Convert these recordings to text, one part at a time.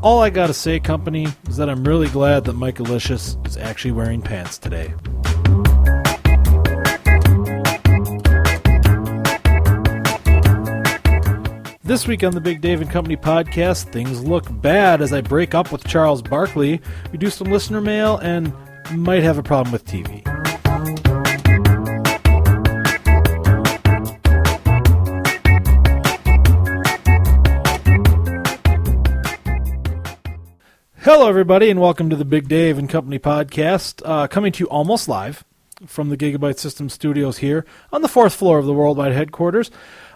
All I gotta say, company, is that I'm really glad that Mike Alicious is actually wearing pants today. This week on the Big Dave and Company podcast, things look bad as I break up with Charles Barkley. We do some listener mail and might have a problem with TV. Hello, everybody, and welcome to the Big Dave and Company podcast, coming to you almost live from the Gigabyte System studios here on the fourth floor of the worldwide headquarters.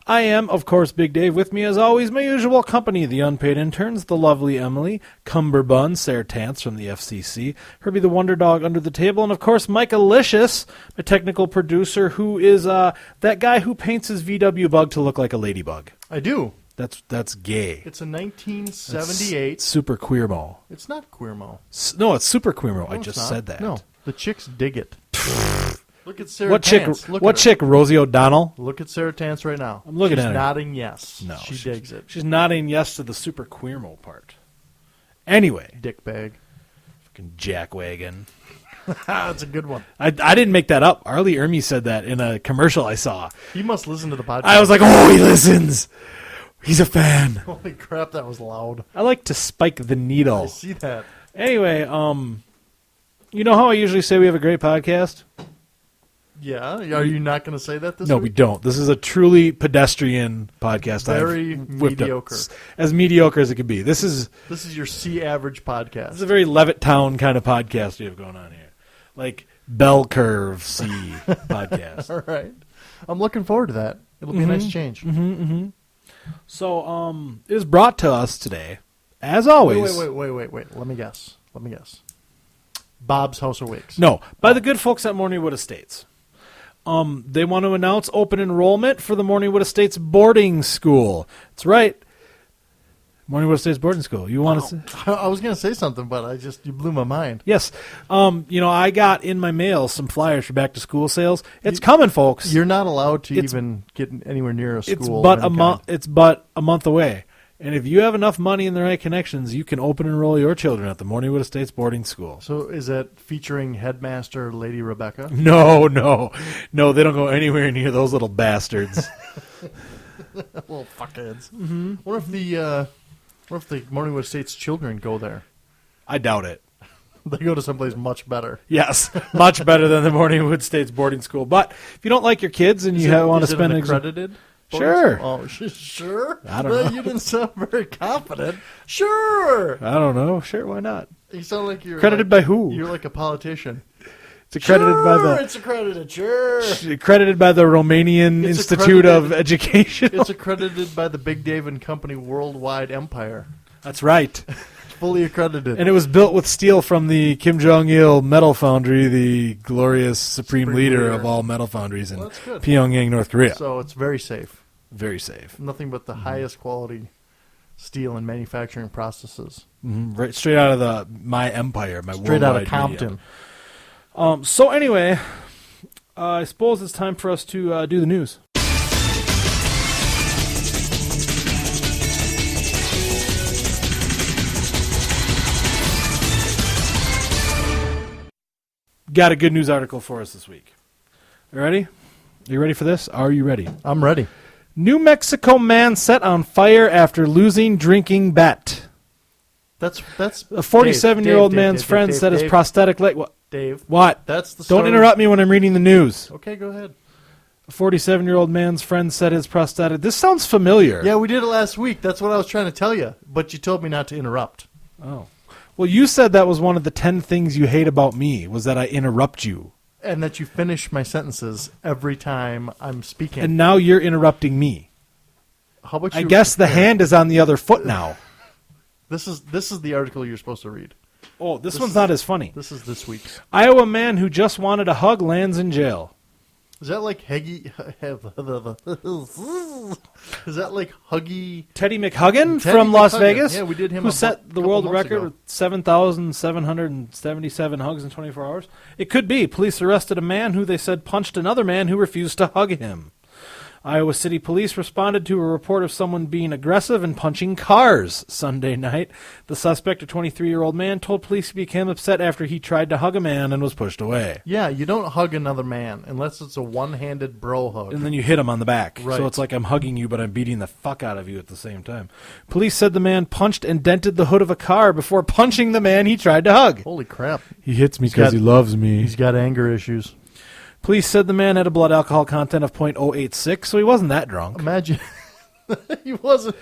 I am, of course, Big Dave. With me, as always, my usual company, the unpaid interns, the lovely Emily, Cumberbun, Sarah Tance from the FCC, Herbie the Wonder Dog under the table, and, of course, Mike Alicious, my technical producer, who is that guy who paints his VW Bug to look like a ladybug. I do. That's gay. It's a 1978. That's super queer-mo. It's not queer-mo. No, it's super queer-mo. No, I just not. said that. No, the chicks dig it. Look at Sarah What Tance. chick? Rosie O'Donnell? Look at Sarah Tance right now. I'm looking She's at her. nodding yes. No, she digs it. She's nodding yes to the super queer-mo part. Anyway. Dick bag. Fucking jackwagon. That's a good one. I didn't make that up. Arlie Ermy said that in a commercial I saw. You must listen to the podcast. I was like, oh, he listens. He's a fan. Holy crap, that was loud. I like to spike the needle. I see that. Anyway, you know how I usually say we have a great podcast? Yeah, are you not going to say that this No, week? we don't. This is a truly pedestrian podcast. Very I've whipped up. mediocre. As mediocre as it could be. This is your C average podcast. a very Levittown kind of podcast we have going on here. Like bell curve C podcast. All right. I'm looking forward to that. It'll be a nice change. So, it is brought to us today, as always. Wait. Let me guess. Bob's House of Wigs. No, by the good folks at Morningwood Estates. They want to announce open enrollment for the Morningwood Estates boarding school. That's right. Morningwood Estates boarding school. You want to say? I was going to say something, but you blew my mind. Yes. I got in my mail some flyers for back to school sales. It's coming, folks. You're not allowed to even get anywhere near a school. It's but a month away. And if you have enough money and the right connections, you can open enroll your children at the Morningwood Estates boarding school. So is that featuring headmaster Lady Rebecca? No, they don't go anywhere near those little bastards. Little fuckheads. Mm-hmm. What if the Morningwood Estates children go there? I doubt it. They go to someplace much better. Yes, much better than the Morningwood Estates boarding school. But if you don't like your kids and want to spend an accredited. Sure. Oh, sure. I don't know. You didn't sound very confident. Sure. I don't know. Sure, why not? You sound like you're accredited by who? You're like a politician. It's accredited by the. It's accredited. Sure. Accredited by the Romanian Institute of Education. It's accredited by the Big Dave and Company worldwide empire. That's right. Fully accredited. And it was built with steel from the Kim Jong-il Metal Foundry, the glorious supreme leader of all metal foundries in Pyongyang, North Korea. So it's very safe. Very safe. Nothing but the highest quality steel and manufacturing processes. Mm-hmm. Right, straight out of my empire, my straight out of Compton. So anyway, I suppose it's time for us to do the news. Got a good news article for us this week. You ready? Are you ready for this? Are you ready? I'm ready. New Mexico man set on fire after losing drinking bet. That's a 47-year-old man's friend said his prosthetic leg. What? Dave. What? That's the story. Don't interrupt me when I'm reading the news. Okay, go ahead. A 47-year-old man's friend said his prosthetic. This sounds familiar. Yeah, we did it last week. That's what I was trying to tell you, but you told me not to interrupt. Oh. Well, you said that was one of the 10 things you hate about me, was that I interrupt you. And that you finish my sentences every time I'm speaking. And now you're interrupting me. How about you? I guess the hand is on the other foot now. This is the article you're supposed to read. Oh, this one's not as funny. This is this week's. Iowa man who just wanted a hug lands in jail. Is that like Huggy? Is that like Huggy? Teddy McHuggin from Las Vegas? Yeah, we did him. Who set the world record with 7,777 hugs in 24 hours? It could be. Police arrested a man who they said punched another man who refused to hug him. Iowa City Police responded to a report of someone being aggressive and punching cars Sunday night. The suspect, a 23-year-old man, told police he became upset after he tried to hug a man and was pushed away. Yeah, you don't hug another man unless it's a one-handed bro hug. And then you hit him on the back. Right. So it's like I'm hugging you, but I'm beating the fuck out of you at the same time. Police said the man punched and dented the hood of a car before punching the man he tried to hug. Holy crap. He hits me He's because got- he loves me. He's got anger issues. Police said the man had a blood alcohol content of .086, so he wasn't that drunk. Imagine. He wasn't.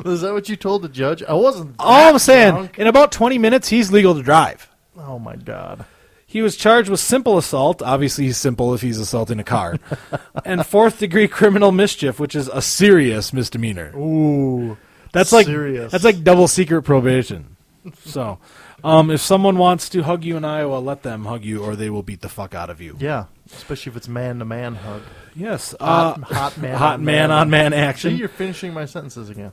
Is that what you told the judge? I wasn't that All I'm saying, drunk. in about 20 minutes, he's legal to drive. Oh, my God. He was charged with simple assault. Obviously, he's simple if he's assaulting a car. And fourth-degree criminal mischief, which is a serious misdemeanor. Ooh. That's like serious. That's like double secret probation. So, if someone wants to hug you in Iowa, let them hug you, or they will beat the fuck out of you. Yeah, especially if it's man-to-man hug. Yes. Hot man hot on man on man See, action. you're finishing my sentences again.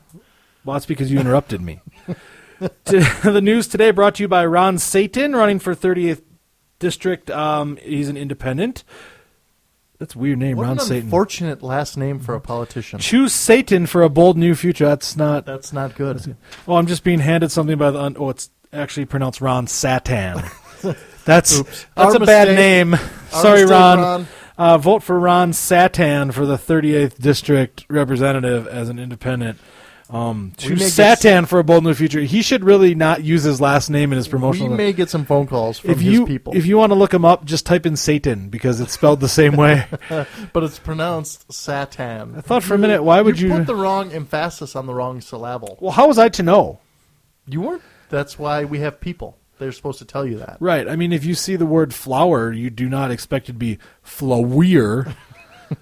Well, that's because you interrupted me. The news today brought to you by Ron Satan, running for 38th District. He's an independent. That's a weird name, What Ron an Satan. unfortunate last name for a politician. Choose Satan for a bold new future. That's not. That's not good. Oh, I'm just being handed something by the. It's actually pronounced Ron Satan. That's Oops. that's Our a bad mistake. name. Our Sorry, mistake, Ron. Vote for Ron Satan for the 38th District Representative as an independent. may Choose get Satan for a bold new future. He should really not use his last name in his promotional. We may get some phone calls from if his you people. if you want to look him up, just type in Satan because it's spelled the same way. But it's pronounced Satan. I thought for a minute, why would you? put the wrong emphasis on the wrong syllable. Well, how was I to know? You weren't. That's why we have people. They're supposed to tell you that. Right. I mean, if you see the word flower, you do not expect it to be flower.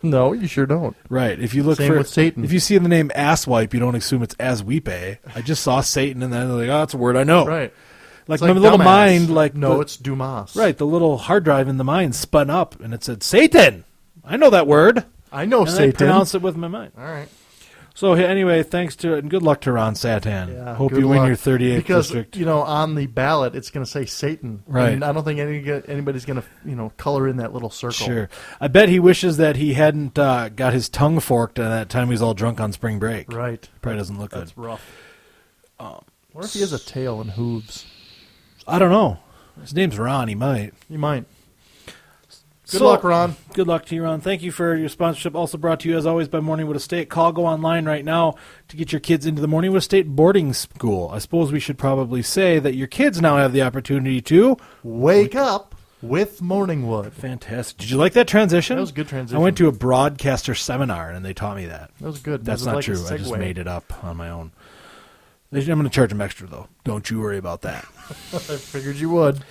No, you sure don't. Right. If you look Same for with Satan. if you see the name asswipe, you don't assume it's asweepe. I just saw Satan, and then they're like, "Oh, that's a word I know." Right. Like It's my little dumbass. mind, like no, the- it's Dumas. right. The little hard drive in the mind spun up, and it said Satan. I know that word. I know And I Satan. pronounce it with my mind. All right. So anyway, thanks to and good luck to Ron Satan. Yeah, Hope good you win luck. your 38th because, district. on the ballot, it's going to say Satan. Right. And I don't think anybody's going to, color in that little circle. Sure. I bet he wishes that he hadn't got his tongue forked at that time he was all drunk on spring break. Right. Probably doesn't look That's good. rough. What if he has a tail and hooves? I don't know. His name's Ron. He might. You might. Good So- luck, Ron. Good luck to you, Ron. Thank you for your sponsorship. Also brought to you, as always, by Morningwood Estate. Go online right now to get your kids into the Morningwood Estate boarding school. I suppose we should probably say that your kids now have the opportunity to... Wake up with Morningwood. Fantastic. Did you like that transition? That was a good transition. I went to a broadcaster seminar, and they taught me that. That was good. That's It was not like a true. I just segue. made it up on my own. I'm going to charge them extra, though. Don't you worry about that. I figured you would.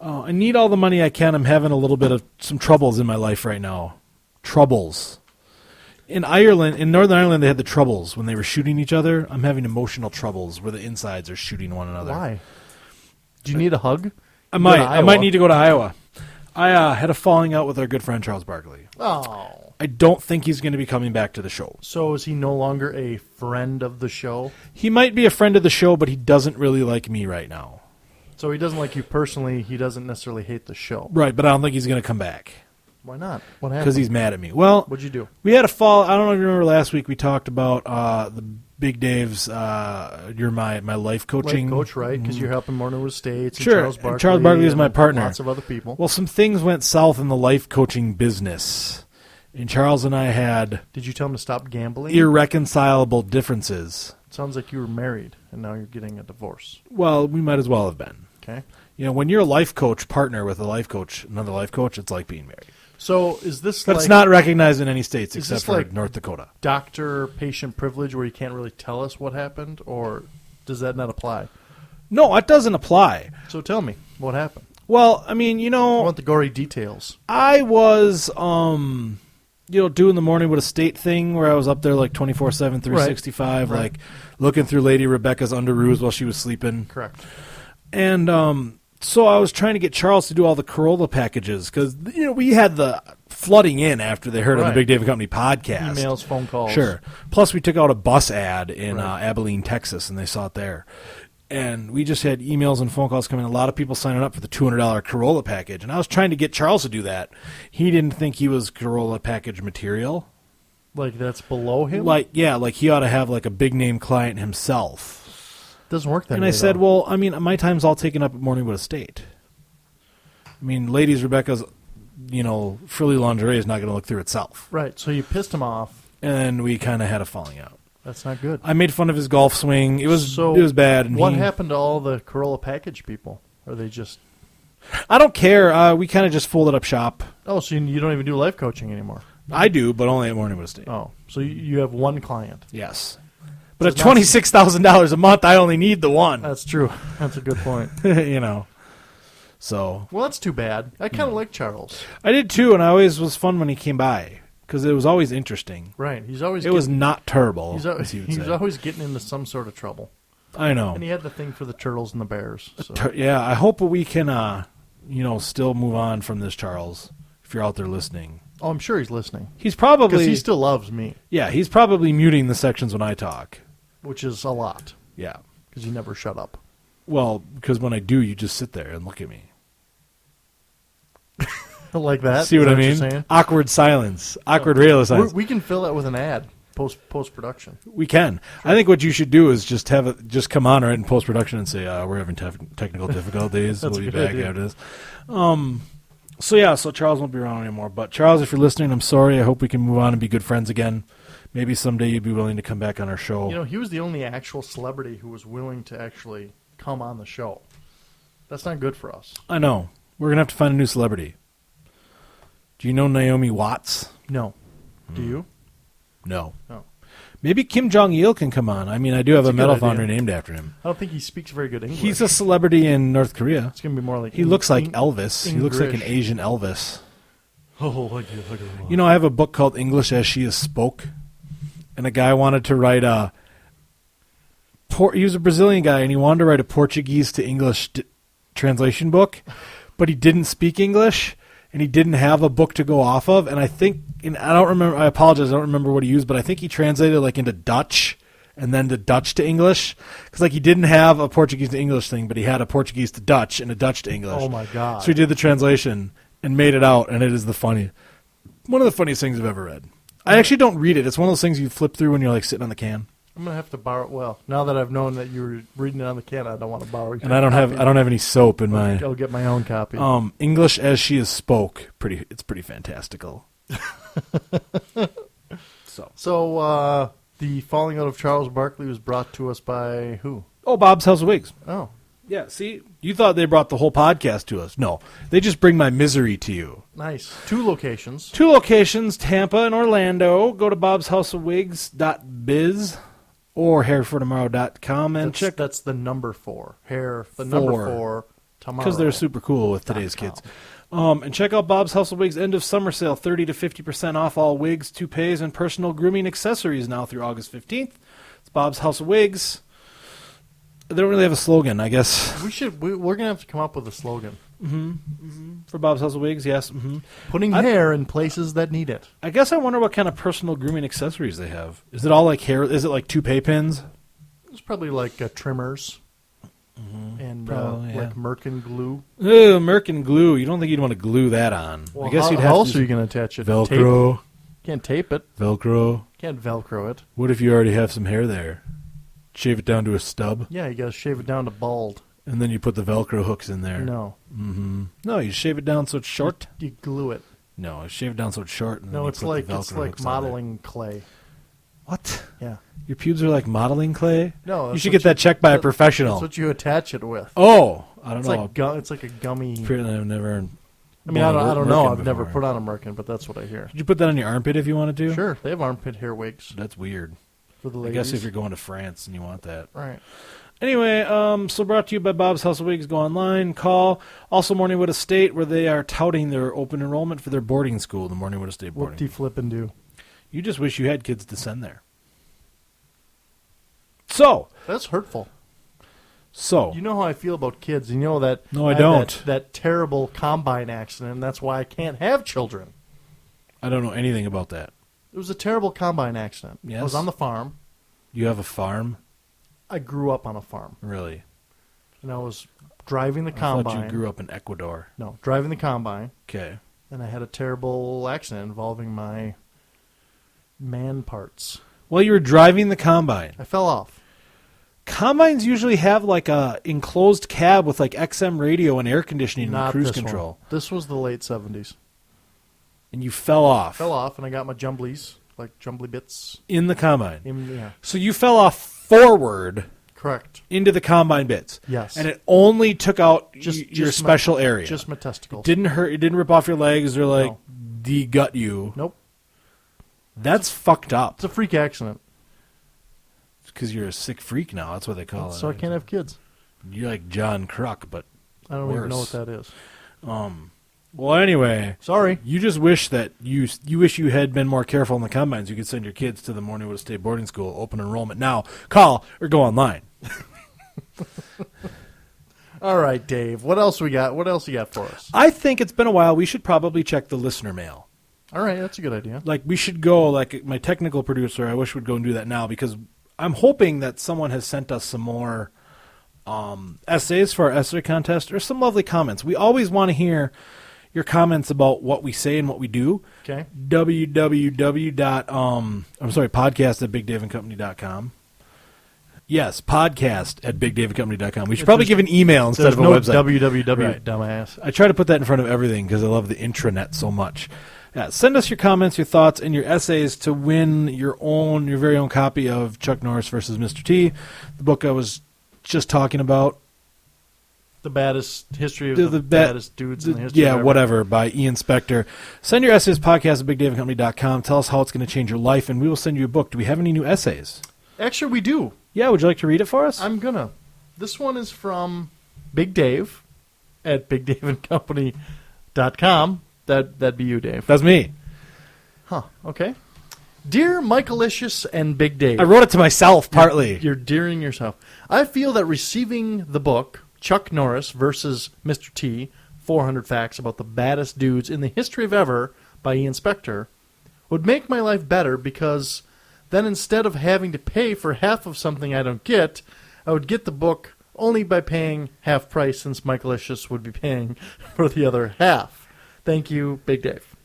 I need all the money I can. I'm having a little bit of some troubles in my life right now. Troubles. In Northern Ireland, they had the Troubles when they were shooting each other. I'm having emotional troubles where the insides are shooting one another. Why? Do you need a hug? I Go might. to I Iowa. might need to go to Iowa. I had a falling out with our good friend Charles Barkley. Oh. I don't think he's going to be coming back to the show. So is he no longer a friend of the show? He might be a friend of the show, but he doesn't really like me right now. So he doesn't like you personally. He doesn't necessarily hate the show. Right, but I don't think he's going to come back Why not? What happened? because he's mad at me. Well, What'd you do? we had a fall. I don't know if you remember last week we talked about the Big Dave's. You're my life coaching Life coach, right? Because you're helping Morningwood States. And Sure, Charles and Barkley. Charles Barkley is my and partner. Lots of other people. Well, some things went south in the life coaching business, and Charles and I had Did you tell him to stop gambling? irreconcilable differences. Sounds like you were married and now you're getting a divorce. Well, we might as well have been. Okay. When you're a life coach partner with a life coach, another life coach, it's like being married. So is this But like it's not recognized in any states Is except this for like- North Dakota. doctor-patient privilege where you can't really tell us what happened, or does that not apply? No, it doesn't apply. So tell me what happened. Well, I mean, I want the gory details. I was, doing the morning with a state thing where I was up there like 24/7, 365, Right. like looking through Lady Rebecca's underoos while she was sleeping. Correct. And so I was trying to get Charles to do all the Corolla packages because, we had the flooding in after they heard on the Right. Big Dave and Company podcast. Emails, phone calls. Sure. Plus, we took out a bus ad in Right. Abilene, Texas, and they saw it there. And we just had emails and phone calls coming. A lot of people signing up for the $200 Corolla package. And I was trying to get Charles to do that. He didn't think he was Corolla package material. Like that's below him? Like he ought to have like a big name client himself. Doesn't work that way. And I said, though. well, I mean, my time's all taken up at Morningwood Estate. I mean, ladies, Rebecca's, frilly lingerie is not going to look through itself. Right, so you pissed him off. And then we kind of had a falling out. That's not good. I made fun of his golf swing. It was bad. And what happened to all the Corolla package people? Are they just... I don't care. We kind of just folded up shop. Oh, so you don't even do life coaching anymore? I do, but only at Morningwood Estate. Oh, so you have one client. Yes. But at $26,000 a month, I only need the one. That's true. That's a good point. So. Well, that's too bad. I kind of like Charles. I did too, and I always was fun when he came by because it was always interesting. Right. He's always. It was not terrible. He's always getting into some sort of trouble. I know. And he had the thing for the turtles and the bears. So. Yeah, I hope we can, still move on from this, Charles. If you're out there listening. Oh, I'm sure he's listening. He's probably because he still loves me. Yeah, he's probably muting the sections when I talk, which is a lot. Yeah, because you never shut up. Well, because when I do, you just sit there and look at me. Like that? See what I mean? Awkward silence. Awkward radio silence. We can fill that with an ad post-production. We can. I think what you should do is just come on right in post-production and say, we're having technical difficulties. We'll be back after this. So Charles won't be around anymore. But Charles, if you're listening, I'm sorry. I hope we can move on and be good friends again. Maybe someday you'd be willing to come back on our show. He was the only actual celebrity who was willing to actually come on the show. That's not good for us. I know. We're going to have to find a new celebrity. Do you know Naomi Watts? No. Do you? No. No. Maybe Kim Jong-il can come on. I mean, I do have a metal foundry named after him. I don't think he speaks very good English. He's a celebrity in North Korea. It's going to be more like... He looks like Elvis. He looks like an Asian Elvis. I have a book called English as She Is Spoke. And a guy wanted to write he was a Brazilian guy, and he wanted to write a Portuguese to English translation book, but he didn't speak English, and he didn't have a book to go off of. And I think, I don't remember, I apologize, I don't remember what he used, but I think he translated into Dutch, and then the Dutch to English. Because he didn't have a Portuguese to English thing, but he had a Portuguese to Dutch and a Dutch to English. Oh, my God. So he did the translation and made it out, and it is one of the funniest things I've ever read. I actually don't read it. It's one of those things you flip through when you're sitting on the can. I'm gonna have to borrow. Well, now that I've known that you were reading it on the can, I don't want to borrow. And I don't have any soap in my. I'll get my own copy. English as She Is Spoke. It's pretty fantastical. So the falling out of Charles Barkley was brought to us by who? Oh, Bob's House of Wigs. Oh. Yeah, see? You thought they brought the whole podcast to us. No. They just bring my misery to you. Nice. 2 locations. 2 locations, Tampa and Orlando. Go to bobshouseofwigs.biz or hairfortomorrow.com and check. That's the number 4. Number 4 tomorrow. Because they're super cool with today's kids. And check out Bob's House of Wigs end of summer sale. 30 to 50% off all wigs, toupees, and personal grooming accessories now through August 15th. It's Bob's House of Wigs. They don't really have a slogan, I guess. We're gonna have to come up with a slogan. For Bob's House of Wigs, yes. Putting hair in places that need it. I guess I wonder what kind of personal grooming accessories they have. Is it all like hair? Is it like toupee pins? It's probably like trimmers and like Merkin glue. Ew, Merkin glue. You don't think you'd want to glue that on? Well, I guess how else are you going to attach it? Velcro. Tape? Can't tape it. Velcro. Can't Velcro it. What if you already have some hair there? Shave it down to a stub. Yeah, you got to shave it down to bald. And then you put the Velcro hooks in there. No. No, you shave it down so it's short. You glue it. No, you shave it down so it's short. And no, then it's like modeling clay. What? Yeah. Your pubes are like modeling clay? No. You should get that checked by a professional. That's what you attach it with. Oh, I don't know. It's like a gummy. Apparently I've never. I mean, I don't know. I've before. never put on a Merkin, but that's what I hear. Did you put that on your armpit if you wanted to? Sure. They have armpit hair wigs. That's weird. For the ladies. I guess if you're going to France and you want that. Right. Anyway, so brought to you by Bob's House of Wigs. Go online, call. Also, Morningwood Estate, where they are touting their open enrollment for their boarding school, the Morningwood Estate boarding. Whoop-de-flip and do. You just wish you had kids to send there. So. That's hurtful. So. You know how I feel about kids. You know that. No, I don't. That terrible combine accident, and that's why I can't have children. I don't know anything about that. It was a terrible combine accident. Yes. I was on the farm. You have a farm? I grew up on a farm. Really? and I was driving the I thought combine. you grew up in Ecuador. No, driving the combine, Okay. and I had a terrible accident involving my man parts. Well, you were driving the combine. I fell off. Combines usually have like a enclosed cab with like XM radio and air conditioning Not and cruise this control. one. This was the late 70s. And you fell off. Fell off, and I got my jumblies, like jumbly bits. In the combine. Yeah, So you fell off forward correct. into the combine bits. Yes. And it only took out your Just special my, area. Just my testicles. Didn't hurt. It didn't rip off your legs or like No. de-gut you. Nope. That's fucked up. It's a freak accident, Because you're a sick freak now. That's what they call it. so I can't have kids. You're like John Kruk, but I don't even know Worse. what that is. well, anyway, Sorry. you just wish that you wish you had been more careful in the combines. You could send your kids to the Morningwood State Boarding School, open enrollment now. Call or go online. All right, Dave. What else we got? What else you got for us? I think it's been a while. We should probably check the listener mail. All right, that's a good idea. Like we should go. Like my technical producer, I wish would go and do that now because I'm hoping that someone has sent us some more essays for our essay contest or some lovely comments. We always want to hear your comments about what we say and what we do. Okay. podcast at bigdaveandcompany.com. Yes, podcast at bigdaveandcompany.com. We should probably give an email instead There's of a no website. www, Right. dumbass. I try to put that in front of everything because I love the intranet so much. Yeah, send us your comments, your thoughts, and your essays to win your very own copy of Chuck Norris versus Mr. T, the book I was just talking about. The baddest history of The the, ba- baddest dudes in the history. Yeah, of ever. whatever, by Ian Spector. Send your essays podcast at bigdaveandcompany.com. Tell us how it's going to change your life, and we will send you a book. Do we have any new essays? Actually, we do. Yeah, would you like to read it for us? I'm gonna. This one is from Big Dave at bigdaveandcompany.com. That'd be you, Dave. That's me. Huh. Okay. Dear Michaelicious and Big Dave. I wrote it to myself, partly. You're dearing yourself. I feel that receiving the book, Chuck Norris versus Mr. T, 400 Facts About the Baddest Dudes in the History of Ever by Ian Spector, would make my life better because then instead of having to pay for half of something I don't get, I would get the book only by paying half price since Michaelicious would be paying for the other half. Thank you, Big Dave.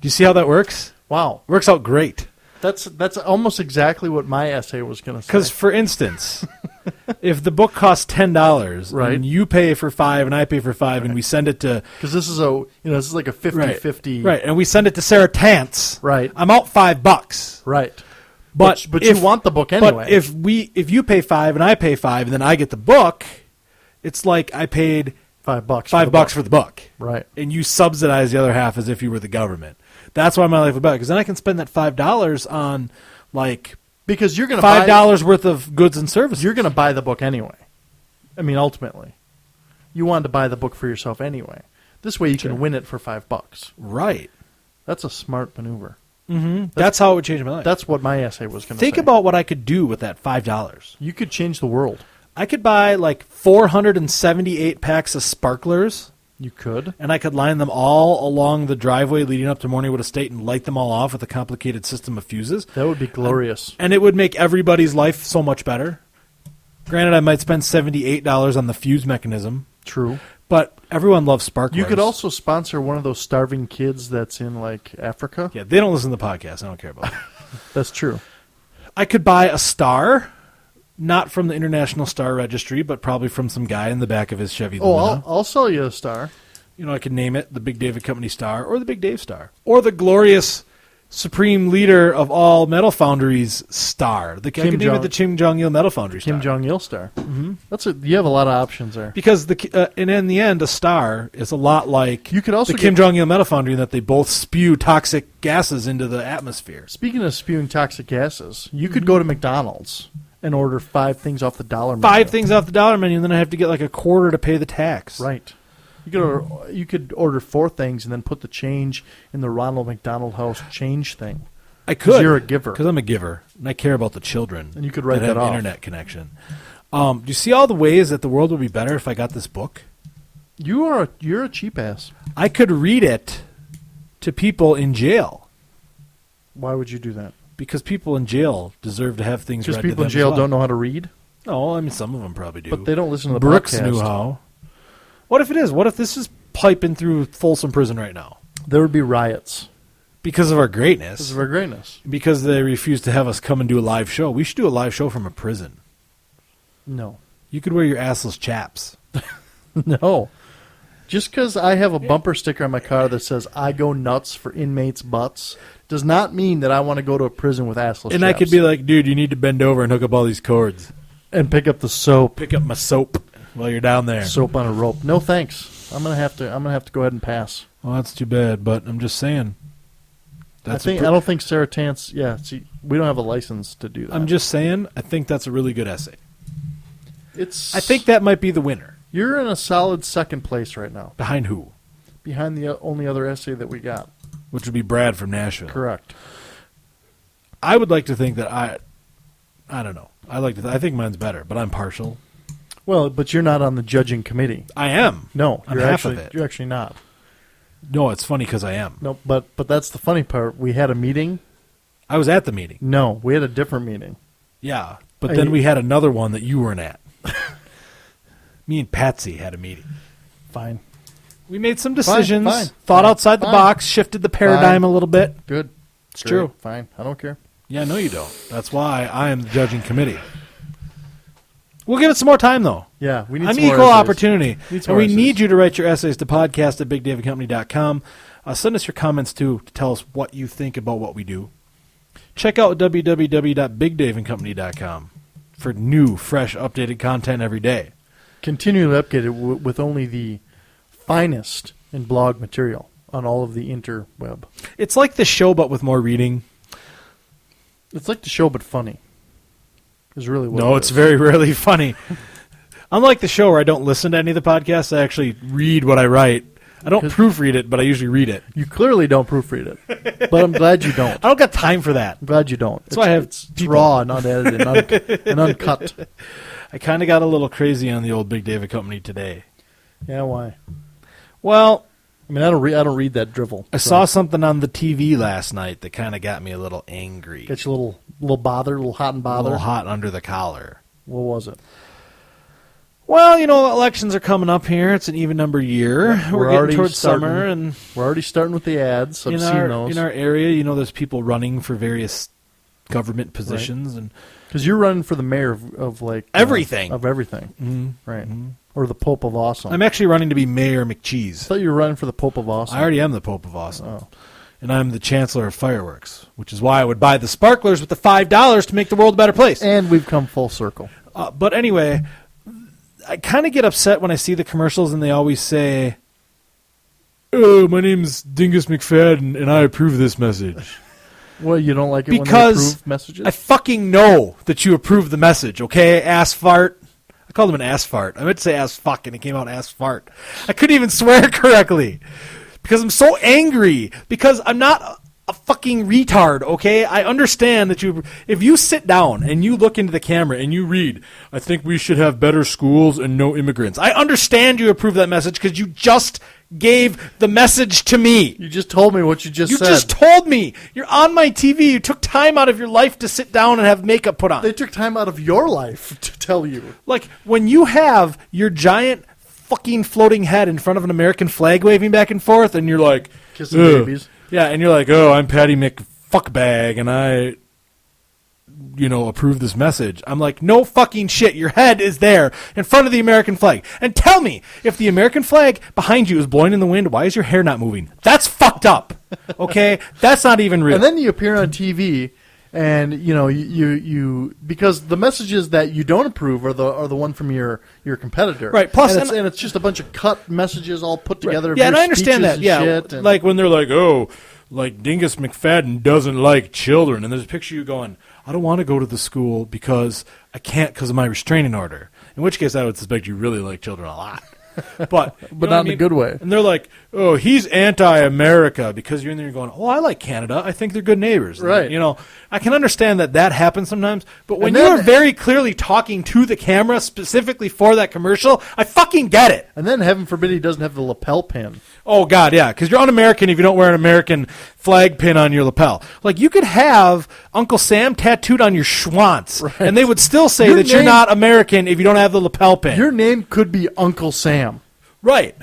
Do you see how that works? Wow. Works out great. That's almost exactly what my essay was going to say. Because, for instance, if the book costs $10, Right. and you pay for $5 and I pay for $5, and we send it to Because this is this is like a 50-50. right, and we send it to Sarah Tance, Right. I'm out $5. Right. But But if- you want the book anyway. But if you pay $5 and I pay $5, and then I get the book, it's like I paid $5 $5 for the book, Right. and you subsidize the other half as if you were the government. That's why my life is better, because then I can spend that $5 on like Because you're going to $5 worth of goods and services. You're going to buy the book anyway. I mean, ultimately, you want to buy the book for yourself anyway. This way, you Sure. can win it for $5. Right. That's a smart maneuver. Mm-hmm. That's how it would change my life. That's what my essay was going to say. Think about what I could do with that $5. You could change the world. I could buy like 478 packs of sparklers, You could. and I could line them all along the driveway leading up to Morningwood Estate and light them all off with a complicated system of fuses. That would be glorious. And it would make everybody's life so much better. Granted, I might spend $78 on the fuse mechanism, True. but everyone loves sparklers. You could also sponsor one of those starving kids that's in, like, Africa. Yeah, they don't listen to the podcast. I don't care about it. That's true. I could buy a star, not from the International Star Registry, but probably from some guy in the back of his Chevy Oh, Lumina. I'll sell you a star. You know, I could name it the Big David Company Star or the Big Dave Star or the glorious supreme leader of all metal foundries Star. I could name it the Kim Jong-il Metal Foundry Star. Kim Jong-il star. Mm-hmm. You have a lot of options there. Because and in the end, a star is a lot like You could also the Kim get- Jong-il Metal Foundry in that they both spew toxic gases into the atmosphere. Speaking of spewing toxic gases, you could go to McDonald's and order 5 things off the dollar menu. 5 things off the dollar menu, and then I have to get like a quarter to pay the tax. Right. You could order 4 things and then put the change in the Ronald McDonald House change thing. I could. You're a giver. Because I'm a giver, and I care about the children. And you could write that have that off. internet connection. Do you see all the ways that the world would be better if I got this book? You're a cheap ass. I could read it to people in jail Why would you do that? because people in jail deserve to have things Because read to people in them jail as well. don't know how to read? No, I mean, some of them probably do. But they don't listen to the Brooks podcast. knew how. What if it is? What if this is piping through Folsom Prison right now? There would be riots Because of our greatness. because of our greatness. Because they refuse to have us come and do a live show. We should do a live show from a prison. No. You could wear your assless chaps. No. Just because I have a bumper sticker on my car that says "I go nuts for inmates' butts" does not mean that I want to go to a prison with assless And I chaps. could be like, dude, you need to bend over and hook up all these cords. and pick up the soap, Pick up my soap while you're down there. soap on a rope. No thanks. I'm gonna have to go ahead and pass. Well, that's too bad, but I'm just saying. I don't think Sarah Tance. Yeah, see, we don't have a license to do that. I'm just saying, I think that's a really good essay. I I think that might be the winner. you're in a solid second place right now, Behind who? behind the only other essay that we got. Which would be Brad from Nashville. Correct. I would like to think that I don't know. I think mine's better, but I'm partial. Well, but you're not on the judging committee. I am. No, I'm you're half actually of it. you're actually not. No, it's funny because I am. No, but that's the funny part. We had a meeting. I was at the meeting. No, we had a different meeting. Yeah, but then we had another one that you weren't at. Me and Patsy had a meeting. Fine. We made some decisions, fine, thought fine, outside the fine. box, shifted the paradigm Fine. a little bit. Good. It's Great. true. Fine. I don't care. Yeah, no, you don't. That's why I am the judging committee. We'll give it some more time, though. Yeah, we need I'm some more equal essays. opportunity. Need some And more we essays. need you to write your essays to podcast@bigdavidcompany.com. Send us your comments, too, to tell us what you think about what we do. Check out www.bigdavidcompany.com for new, fresh, updated content every day. Continually updated with only the finest in blog material on all of the interweb. It's like the show, but with more reading. It's like the show, but funny. Is really what No, it it's is. very rarely funny. Unlike the show where I don't listen to any of the podcasts, I actually read what I write. I don't proofread it, but I usually read it. You clearly don't proofread it, but I'm glad you don't. I don't got time for that. I'm glad you don't. That's why I have it's people. raw and unedited and uncut. I kind of got a little crazy on the old Big David Company today. Yeah, why? Well, I mean, I don't read that drivel. I saw something on the TV last night that kind of got me a little angry. Get you a little bother, a little hot and A bother. little hot under the collar. What was it? Well, elections are coming up here. It's an even number year. Yep, We're we're getting already towards starting. summer, and We're already starting with the ads. I've seen those. in our area, there's people running for various government positions, and Because you're running for the mayor of like Everything. of everything, Mhm. right? Or the Pope of Awesome. I'm actually running to be Mayor I McCheese. thought you were running for the Pope of Awesome. I already am the Pope of Awesome. Oh. And I'm the Chancellor of Fireworks, which is why I would buy the sparklers with the $5 to make the world a better place. And we've come full circle. But anyway, I kind of get upset when I see the commercials and they always say, "Oh, my name's Dingus McFadden, and I approve this message." Well, you don't like it when Because they approve messages? I fucking know that you approve the message, okay, ass fart? I called him an ass fart. I meant to say ass fuck, and it came out ass fart. I couldn't even swear correctly because I'm so angry because I'm not a fucking retard, okay? I understand that if you sit down and you look into the camera and you read, "I think we should have better schools and no immigrants." I understand you approve that message because you just gave the message to me. You just told me what you just You said. just told me. You're on my TV. You took time out of your life to sit down and have makeup put on. They took time out of your life to tell you. Like, when you have your giant fucking floating head in front of an American flag waving back and forth, and you're like... Kissing "Ugh." babies. Yeah, and you're like, "Oh, I'm Patty McFuckbag, and I... approve this message." I'm like, no fucking shit. Your head is there in front of the American flag. And tell me, if the American flag behind you is blowing in the wind, why is your hair not moving? That's fucked up. Okay? That's not even real. And then you appear on TV, and you because the messages that you don't approve are the one from your competitor, Right, plus- and it's just a bunch of cut messages all put together. of Yeah, and your I understand speeches that. and Yeah, shit, and- like when they're like, "Oh, like Dingus McFadden doesn't like children," and there's a picture of you going, "I don't want to go to the school because I can't because of my restraining order." In which case, I would suspect you really like children a lot. but you know what I not in a mean? good way. And they're like, "Oh, he's anti-America," because you're in there going, "Oh, I like Canada. I think they're good neighbors." And, Right. you know, I can understand that happens sometimes. But when And then- you're very clearly talking to the camera specifically for that commercial, I fucking get it. And then, heaven forbid, he doesn't have the lapel pin. Oh God, yeah, because you're un-American if you don't wear an American flag pin on your lapel. Like you could have Uncle Sam tattooed on your schwanz, Right. and they would still say Your that you're name- not American if you don't have the lapel pin. Your name could be Uncle Sam. right,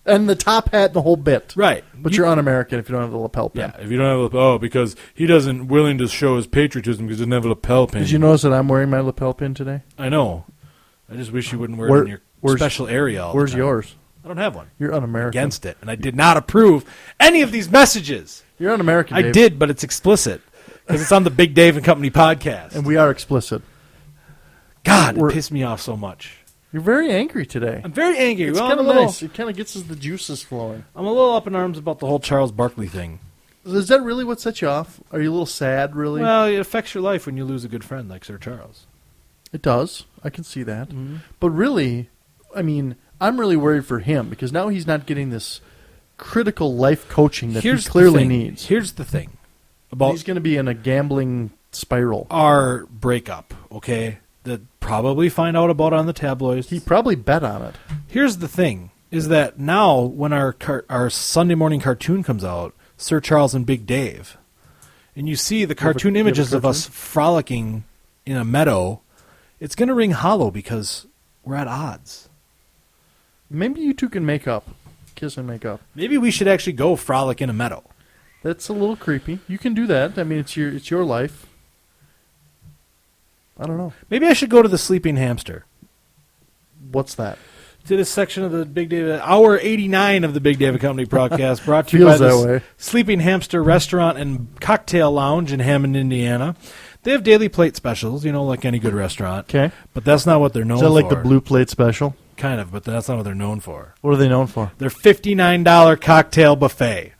And the top hat and the whole bit. right. But you're un-American if you don't have the lapel pin. Yeah, if you don't have a lapel, because he doesn't willing to show his patriotism because he doesn't have a lapel pin. Did you notice that I'm wearing my lapel pin today? I know. I just wish you wouldn't wear Where- it in your where's- special area. All the Where's time. yours? I don't have one. You're un-American. Against it, and I did not approve any of these messages. You're un-American, I Dave. did, but it's explicit because it's on the Big Dave and Company podcast. And we are explicit. God, it we're- pissed me off so much. You're very angry today. I'm very angry. It's Well, kind I'm of a little, nice. It kind of gets us the juices flowing. I'm a little up in arms about the whole Charles Barkley thing. Is that really what set you off? Are you a little sad, really? Well, it affects your life when you lose a good friend like Sir Charles. It does. I can see that. Mm-hmm. But really, I mean, I'm really worried for him because now he's not getting this critical life coaching that he the clearly thing. needs. Here's the thing about He's going to be in a gambling spiral. our breakup, okay? That probably find out about on the tabloids. He probably bet on it. Here's the thing: is that now when our Sunday morning cartoon comes out, Sir Charles and Big Dave, and you see the cartoon you have a images of us frolicking in a meadow, it's going to ring hollow because we're at odds. Maybe you two can make up. Kiss and make up. Maybe we should actually go frolic in a meadow. That's a little creepy. You can do that. I mean, it's your life. I don't know. Maybe I should go to the Sleeping Hamster. What's that? To this section of the Big Dave, hour 89 of the Big David Company podcast, brought to you Feels by that the way. Sleeping Hamster Restaurant and Cocktail Lounge in Hammond, Indiana. They have daily plate specials, you know, like any good restaurant. Okay. But that's not what they're known Is that for. like the blue plate special? Kind of, but that's not what they're known for. What are they known for? Their $59 cocktail buffet.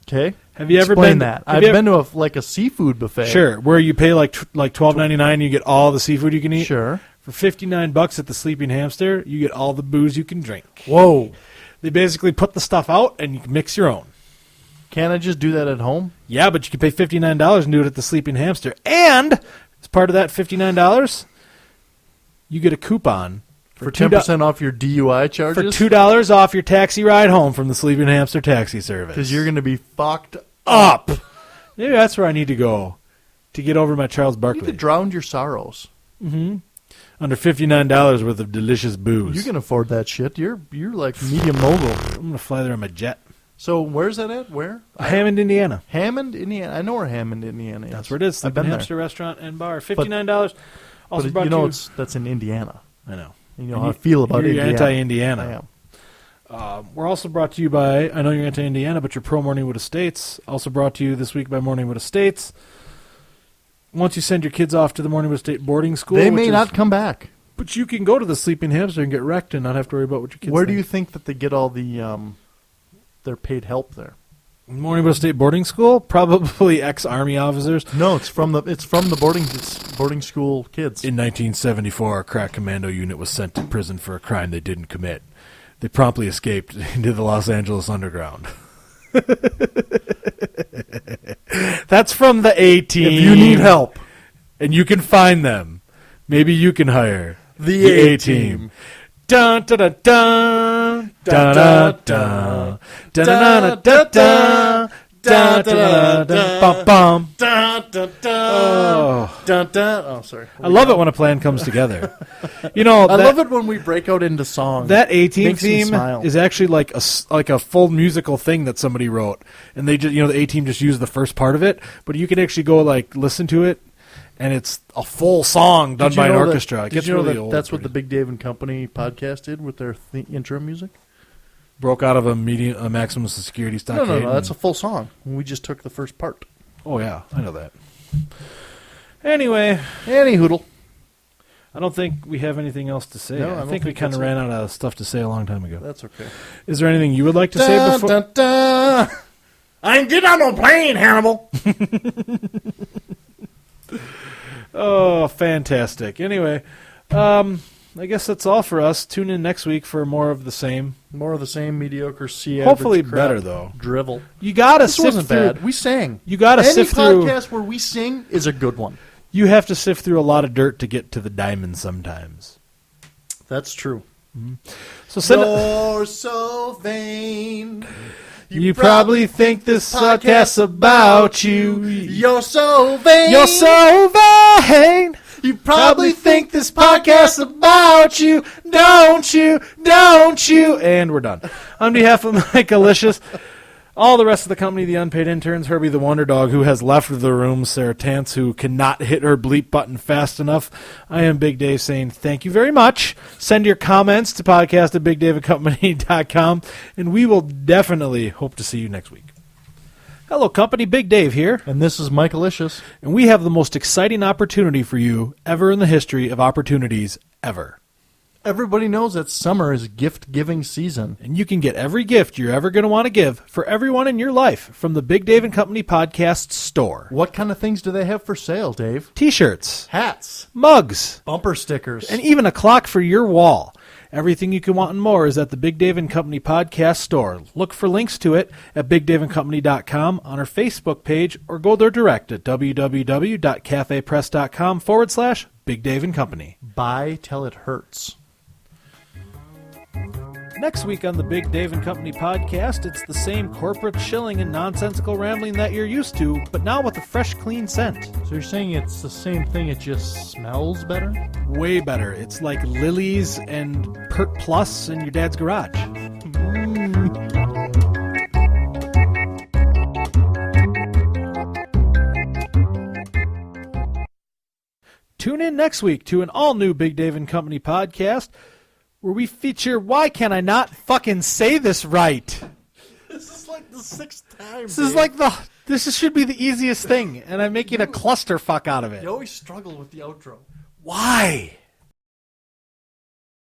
Okay. Have you ever Explain been that? have I've you ever- been to a seafood buffet. Sure, where you pay like $12.99, you get all the seafood you can eat. Sure. For $59 at the Sleeping Hamster, you get all the booze you can drink. Whoa. They basically put the stuff out and you can mix your own. Can't I just do that at home? Yeah, but you can pay $59 and do it at the Sleeping Hamster. And as part of that $59, you get a coupon For $2 10% off your DUI for charges? $2 off your taxi ride home from the Sleeping Hamster taxi service. Because you're going to be fucked up. Maybe that's where I need to go to get over my Charles You need Barkley. to drown your sorrows. Under $59 worth of delicious booze. You can afford that shit. You're like medium mogul. I'm going to fly there on my jet. So where's that at? Where? Hammond, Indiana. Hammond, Indiana. I know where Hammond, Indiana is. That's where it is. I've Sleeping been Hamster Restaurant and Bar. $59. Also But brought you to know you. that's in Indiana. I know. You know And how I feel about you're Indiana. anti-Indiana. I am. We're also brought to you by, I know you're anti-Indiana, but you're pro Morningwood Estates. Also brought to you this week by Morningwood Estates. Once you send your kids off to the Morningwood State boarding school, They which may is- not come back. but you can go to the Sleeping Hamster and get wrecked and not have to worry about what your kids Where think. do you think that they get all the their paid help there? Morningwood State boarding school? Probably ex-Army officers. No, it's from the boarding school kids. In 1974, a crack commando unit was sent to prison for a crime they didn't commit. They promptly escaped into the Los Angeles underground. That's from the A-Team. If you need help, and you can find them, maybe you can hire the A-Team. Dun dun dun dun dun dun dun dun dun dun dun dun dun dun bum bum. Dun, dun, dun, Oh. dun, dun. Oh, sorry. I love it when a plan comes together. You know, I love it when we break out into song. That A-Team Makes me theme smile. is actually like a full musical thing that somebody wrote, and they just the A-Team just used the first part of it, but you can actually go like listen to it, and it's a full song done Did you by an know that- orchestra. It Did gets you know really that old. that's what the pretty- Big Dave and Company podcast did with their intro music? broke out of a maximum security stockade. No, that's a and- full song. We just took the first part. Oh yeah, I know that. Anyway, Any hoodle. I don't think we have anything else to say. No, I I don't think we think kind of that's ran out of stuff to say a long time ago. That's okay. Is there anything you would like to say Dun, before? dun, dun. I ain't getting on no plane, Hannibal. Oh, fantastic. Anyway, I guess that's all for us. Tune in next week for more of the same. More of the same mediocre C average Hopefully crap better, though. Drivel. You gotta This sift wasn't through. bad. We sang. You gotta Any sift through. podcast where we sing is a good one. You have to sift through a lot of dirt to get to the diamond sometimes. That's true. So send. You're so vain. You probably think this podcast's about you. You're so vain. You're so vain. You Probably think this podcast's about you. Don't you? Don't you? And we're done. On behalf of Mike Alicious, all the rest of the company, the unpaid interns, Herbie the Wonder Dog, who has left the room, Sarah Tance, who cannot hit her bleep button fast enough, I am Big Dave saying thank you very much. Send your comments to podcast@bigdaveandcompany.com, and we will definitely hope to see you next week. Hello, company. Big Dave here, And this is Mike Alicious. and we have the most exciting opportunity for you ever in the history of opportunities ever. Everybody knows that summer is gift-giving season. And you can get every gift you're ever going to want to give for everyone in your life from the Big Dave and Company podcast store. What kind of things do they have for sale, Dave? T-shirts, Hats, mugs, bumper stickers, and even a clock for your wall. Everything you can want and more is at the Big Dave and Company podcast store. Look for links to it at bigdaveandcompany.com on our Facebook page or go there direct at www.cafepress.com/Big Dave and Company. buy till it hurts. Next week on the Big Dave and Company podcast, it's the same corporate shilling and nonsensical rambling that you're used to, but now with a fresh, clean scent. So you're saying it's the same thing, it just smells better? Way better. It's like Lily's and Pert Plus in your dad's garage. Tune in next week to an all-new Big Dave and Company podcast where we feature Why Can I Not Fucking Say This Right? This is like the 6th time. This should be the easiest thing, and I'm making a clusterfuck out of it. You always struggle with the outro. Why?